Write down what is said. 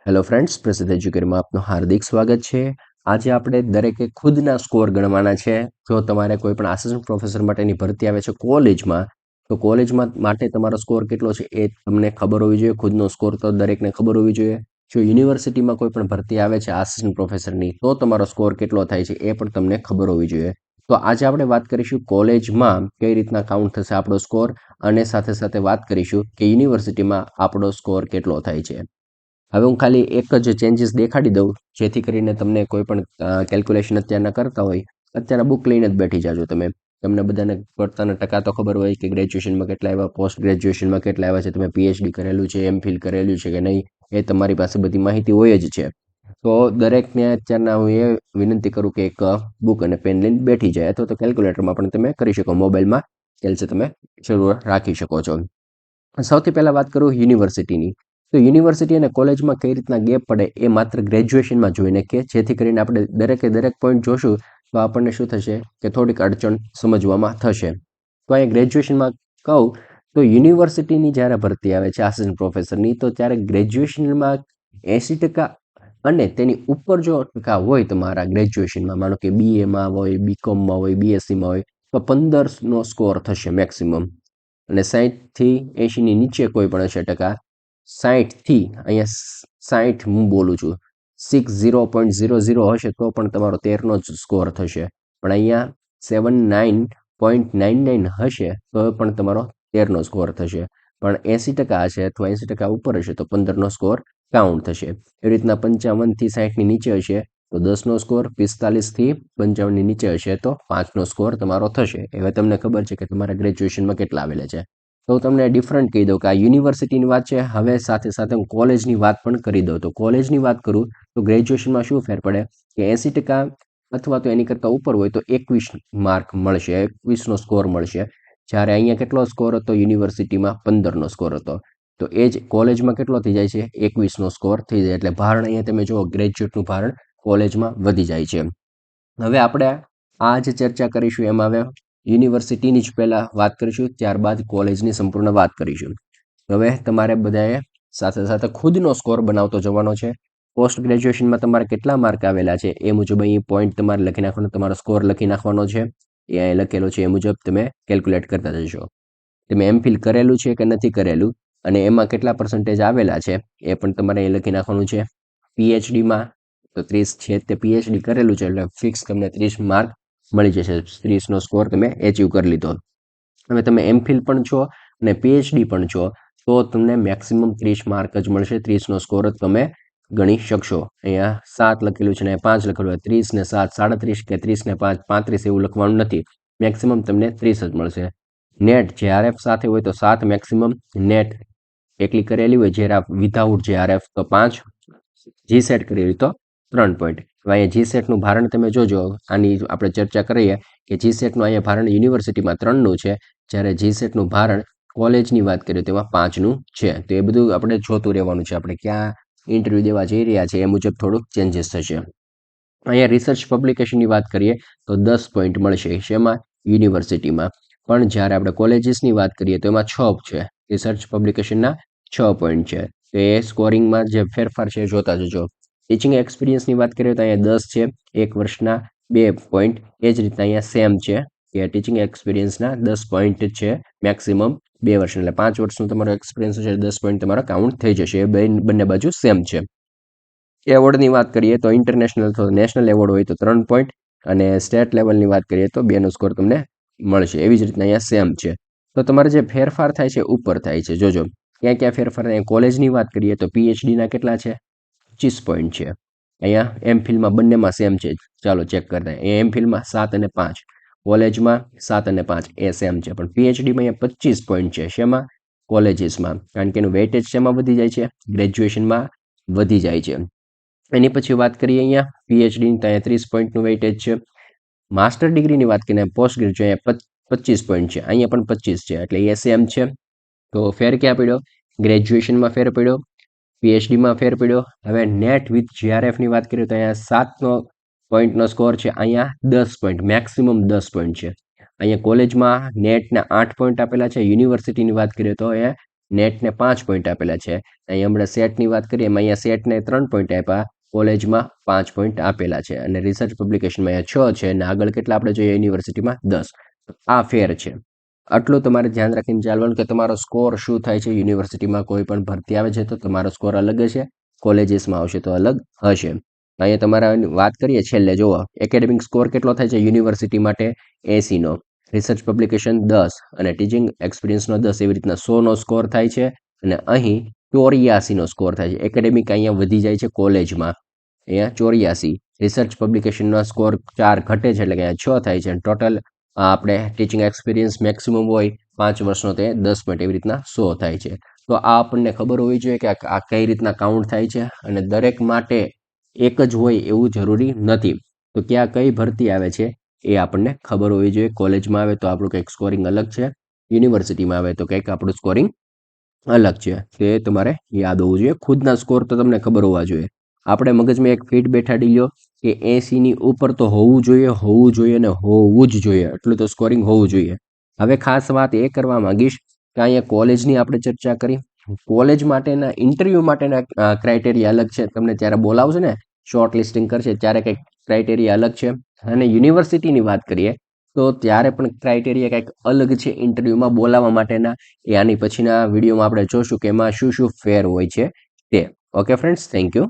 Hello friends, પ્રસિદ્ધ એજ્યુકેટરમાં આપનું હાર્દિક સ્વાગત છે. આજે આપણે દરેકે ખુદના સ્કોર ગણવાના છે. જો તમારે કોઈ પણ આસિસ્ટન્ટ પ્રોફેસર માટેની ભરતી આવે છે કોલેજમાં, તો કોલેજમાં માટે તમારો સ્કોર કેટલો છે એ તમને ખબર હોવી જોઈએ. ખુદનો સ્કોર તો દરેકને ખબર હોવી જોઈએ. જો યુનિવર્સિટીમાં કોઈ પણ ભરતી આવે છે આસિસ્ટન્ટ પ્રોફેસરની, તો તમારો સ્કોર કેટલો થાય છે એ પણ તમને ખબર હોવી જોઈએ. તો આજે આપણે વાત કરીશું કોલેજમાં કઈ રીતના કાઉન્ટ થશે આપણો સ્કોર, અને સાથે સાથે વાત કરીશું કે યુનિવર્સિટીમાં આપણો સ્કોર કેટલો થાય છે. હવે હું ખાલી એક જ ચેન્જીસ દેખાડી દઉં, જેથી કરીને તમને કોઈ પણ કેલ્ક્યુલેશન અત્યારના કરતા હોય, અત્યારે બુક લઈને જ બેઠી જાજો તમે. તમને બધાને પોતાના ટકા તો ખબર હોય કે ગ્રેજ્યુએશનમાં કેટલા આવ્યા, પોસ્ટ ગ્રેજ્યુએશનમાં કેટલા આવ્યા છે, તમે પીએચડી કરેલું છે, એમફિલ કરેલું છે કે નહીં, એ તમારી પાસે બધી માહિતી હોય જ છે. તો દરેકને અત્યારના હું એ વિનંતી કરું કે એક બુક અને પેન લઈને બેઠી જાય, અથવા તો કેલ્ક્યુલેટરમાં પણ તમે કરી શકો, મોબાઈલમાં કેલ્સે તમે શરૂ રાખી શકો છો. સૌથી પહેલા વાત કરું યુનિવર્સિટીની. તો યુનિવર્સિટી અને કોલેજમાં કઈ રીતના ગેપ પડે એ માત્ર ગ્રેજ્યુએશનમાં જોઈને કે જેથી કરીને આપણે દરેક પોઈન્ટ જોશું તો આપણને શું થશે કે થોડીક અડચણ સમજવામાં થશે. તો અહીંયા ગ્રેજ્યુએશનમાં કહું તો યુનિવર્સિટીની જ્યારે ભરતી આવે છે આસિસ્ટન્ટ પ્રોફેસરની, તો ત્યારે ગ્રેજ્યુએશનમાં 80% અને તેની ઉપર જો ટકા હોય તમારા ગ્રેજ્યુએશનમાં, માનો કે બીએમાં હોય, બીકોમમાં હોય, બીએસસીમાં હોય, તો 15નો સ્કોર થશે મેક્સિમમ. અને 60થી 80ની નીચે કોઈ પણ હશે ટકા, 60થી અહીંયા 60 હું બોલું છું, 60.00 હશે તો પણ તમારો 13નો જ સ્કોર થશે. પણ અહીંયા 79.99 હશે તો પણ તમારો 13નો સ્કોર થશે. પણ 80% હશે અથવા 80% ઉપર હશે તો 15નો સ્કોર કાઉન્ટ થશે. એવી રીતના 55થી 60ની નીચે હશે તો 10નો સ્કોર, 45થી 55ની નીચે હશે તો 5નો સ્કોર તમારો થશે. હવે તમને ખબર છે કે તમારા ગ્રેજ્યુએશનમાં કેટલા આવેલા છે. તો હું તમને ડિફરન્ટ કહી દઉં કે આ યુનિવર્સિટીની વાત છે. હવે સાથે સાથે હું કોલેજની વાત પણ કરી દઉં. તો કોલેજની વાત કરું તો ગ્રેજ્યુએશનમાં શું ફેર પડે કે 80% અથવા તો એની કરતાં ઉપર હોય તો 21 માર્ક મળશે, 21નો સ્કોર મળશે. જ્યારે અહીંયા કેટલો સ્કોર હતો યુનિવર્સિટીમાં? 15નો સ્કોર હતો. તો એ જ કોલેજમાં કેટલો થઈ જાય છે? 21નો સ્કોર થઈ જાય. એટલે ભારણ અહીંયા તમે જુઓ, ગ્રેજ્યુએટનું ભારણ કોલેજમાં વધી જાય છે. હવે આપણે આ જે ચર્ચા કરીશું એમાં હવે યુનિવર્સિટીની જ પહેલાં વાત કરીશું, ત્યારબાદ કોલેજની સંપૂર્ણ વાત કરીશું. હવે તમારે બધાએ સાથે સાથે ખુદનો સ્કોર બનાવતો જવાનો છે. પોસ્ટ ગ્રેજ્યુએશનમાં તમારે કેટલા માર્ક આવેલા છે એ મુજબ અહીં પોઈન્ટ તમારે લખી નાખવાનો, તમારો સ્કોર લખી નાખવાનો છે. એ અહીં લખેલો છે એ મુજબ તમે કેલ્ક્યુલેટ કરતા જશો. તમે એમફિલ કરેલું છે કે નથી કરેલું અને એમાં કેટલા પર્સન્ટેજ આવેલા છે એ પણ તમારે અહીં લખી નાખવાનું છે. પીએચડીમાં તો 30 છે, તે પીએચડી કરેલું છે એટલે ફિક્સ તમને 30 માર્ક મળી જશે. 30નો સ્કોર તમે એચીવ કરી લીધો. હવે તમે એમફિલ પણ છો અને પીએચડી પણ છો તો તમને મેક્સિમમ 30 માર્ક જ મળશે. 30નો સ્કોર જ તમે ગણી શકશો. અહીંયા 7 લખેલું છે ને 5 લખેલું હોય, 30 ને 7 37 કે 30 ને 5 35 એવું લખવાનું નથી. મેક્સિમમ તમને 30 જ મળશે. નેટ જેઆરએફ સાથે હોય તો 7 મેક્સિમમ, નેટ એકલી કરેલી હોય જેઆરએફ વિધાઉટ જેઆરએફ તો 5, જીસેટ કરેલી તો 3 પોઈન્ટ. અહીંયા જીસેટનું ભારણ તમે જોજો, આની આપણે ચર્ચા કરીએ કે જીસેટનું અહીંયા ભારણ યુનિવર્સિટીમાં 3નું છે, જ્યારે જીસેટનું ભારણ કોલેજની વાત કરીએ તો એમાં 5નું છે. તો એ બધું આપણે જોતું રહેવાનું છે. આપણે ક્યાં ઇન્ટરવ્યૂ દેવા જઈ રહ્યા છે એ મુજબ થોડુંક ચેન્જીસ થશે. અહીંયા રિસર્ચ પબ્લિકેશનની વાત કરીએ તો 10 પોઈન્ટ મળશે. શેમાં? યુનિવર્સિટીમાં. પણ જ્યારે આપણે કોલેજીસની વાત કરીએ તો એમાં 6 છે. રિસર્ચ પબ્લિકેશનના 6 પોઈન્ટ છે. તો એ સ્કોરિંગમાં જે ફેરફાર છે એ જોતા જજો. ટીચિંગ એક્સપિરિયન્સની વાત કરીએ તો અહીંયા 10 છે, 1 વર્ષના 2 પોઈન્ટ. એ જ રીતના અહીંયા સેમ છે કે ટીચિંગ એક્સપિરિયન્સના 10 પોઈન્ટ છે મેક્સિમમ 2 વર્ષ, એટલે 5 વર્ષનું તમારો એક્સપિરિયન્સ છે, 10 પોઈન્ટ તમારો કાઉન્ટ થઈ જશે. એ બંને બાજુ સેમ છે. એવોર્ડની વાત કરીએ તો ઇન્ટરનેશનલ તો નેશનલ એવોર્ડ હોય તો 3 પોઈન્ટ, અને સ્ટેટ લેવલની વાત કરીએ તો 2નો સ્કોર તમને મળશે. એવી જ રીતના અહીંયા સેમ છે. તો તમારે જે ફેરફાર થાય છે ઉપર થાય છે. જોજો ક્યાં ક્યાં ફેરફાર થાય. કોલેજની વાત કરીએ તો પીએચડીના કેટલા છે? 25 પોઈન્ટ છે. અહીંયા એમફિલમાં બંનેમાં સેમ છે. ચાલો ચેક કરતા. અહીંયા એમફિલમાં 7 અને 5, કોલેજમાં 7 અને 5 એ સેમ છે. પણ પીએચડીમાં અહીંયા 25 પોઈન્ટ છે. શેમાં? કોલેજીસમાં. કારણ કે એનું વેઇટેજ શેમાં વધી જાય છે? ગ્રેજ્યુએશનમાં વધી જાય છે. એની પછી વાત કરીએ અહીંયા પીએચડીની, તો અહીંયા 30 પોઈન્ટનું વેઇટેજ છે. માસ્ટર ડિગ્રીની વાત કરીને પોસ્ટ ગ્રેજ્યુએટ અહીંયા 25 પોઈન્ટ છે, અહીંયા પણ 25 છે, એટલે એ સેમ છે. તો ફેર ક્યાં પડ્યો? ગ્રેજ્યુએશનમાં ફેર પડ્યો, પીએચડીમાં ફેર પડ્યો. હવે નેટ વિથ જીઆરએફની વાત કરીએ તો અહીંયા 7 પોઈન્ટનો સ્કોર છે, અહીંયા 10 પોઈન્ટ, મેક્સિમમ 10 પોઈન્ટ છે. અહીંયા કોલેજમાં નેટના 8 પોઈન્ટ આપેલા છે. યુનિવર્સિટીની વાત કરીએ તો એ નેટને 5 પોઈન્ટ આપેલા છે. અહીંયા હમણાં સેટની વાત કરીએ એમાં અહીંયા સેટને 3 પોઈન્ટ આપ્યા, કોલેજમાં 5 પોઈન્ટ આપેલા છે અને રિસર્ચ પબ્લિકેશનમાં અહીંયા 6 છે અને આગળ કેટલા આપણે જોઈએ યુનિવર્સિટીમાં 10. આ ફેર છે. આટલું તમારે ધ્યાન રાખીને ચાલવાનું કે તમારો સ્કોર શું થાય છે. યુનિવર્સિટીમાં કોઈ પણ ભરતી આવે છે તો તમારો સ્કોર અલગ હશે, કોલેજીસમાં આવશે તો અલગ હશે. અહીંયા તમારા વાત કરીએ છેલ્લે જુઓ એકેડેમિક સ્કોર કેટલો થાય છે યુનિવર્સિટી માટે 80નો, રિસર્ચ પબ્લિકેશન 10 અને ટીચિંગ એક્સપિરિયન્સનો 10, એવી રીતના 100નો સ્કોર થાય છે અને અહીં 84નો સ્કોર થાય છે. એકેડેમિક અહીંયા વધી જાય છે કોલેજમાં, અહીંયા 84, રિસર્ચ પબ્લિકેશનનો સ્કોર 4 ઘટે છે એટલે કે અહીંયા 6 થાય છે અને ટોટલ આપણે ટીચિંગ એક્સપિરિયન્સ મેક્સિમમ હોય 5 વર્ષનો તે 10 પોઈન્ટ એવી રીતના 100 થાય છે. તો આ આપણને ખબર હોવી જોઈએ કે આ કઈ રીતના કાઉન્ટ થાય છે અને દરેક માટે એક જ હોય એવું જરૂરી નથી. તો ક્યાં કઈ ભરતી આવે છે એ આપણને ખબર હોવી જોઈએ. કોલેજમાં આવે તો આપણું કંઈક સ્કોરિંગ અલગ છે, યુનિવર્સિટીમાં આવે તો કંઈક આપણું સ્કોરિંગ અલગ છે. તે તમારે યાદ હોવું જોઈએ. ખુદના સ્કોર તો તમને ખબર હોવા જોઈએ. આપણે મગજમાં એક ફીટ બેઠાડી લ્યો કે 80ની ઉપર તો હોવું જોઈએ ને હોવું જ જોઈએ, એટલું તો સ્કોરિંગ હોવું જોઈએ. હવે ખાસ વાત એ કરવા માંગીશ કે અહીંયા કોલેજની આપણે ચર્ચા કરી, કોલેજ માટેના ઇન્ટરવ્યૂ માટેના ક્રાઇટેરિયા અલગ છે. તમને ત્યારે બોલાવશે ને શોર્ટ લિસ્ટિંગ કરશે ત્યારે કંઈક ક્રાઇટેરિયા અલગ છે અને યુનિવર્સિટીની વાત કરીએ તો ત્યારે પણ ક્રાઇટેરિયા કંઈક અલગ છે ઇન્ટરવ્યૂમાં બોલાવવા માટેના. એ આની પછીના વિડીયોમાં આપણે જોશું કે એમાં શું શું ફેર હોય છે તે. Okay friends, thank you.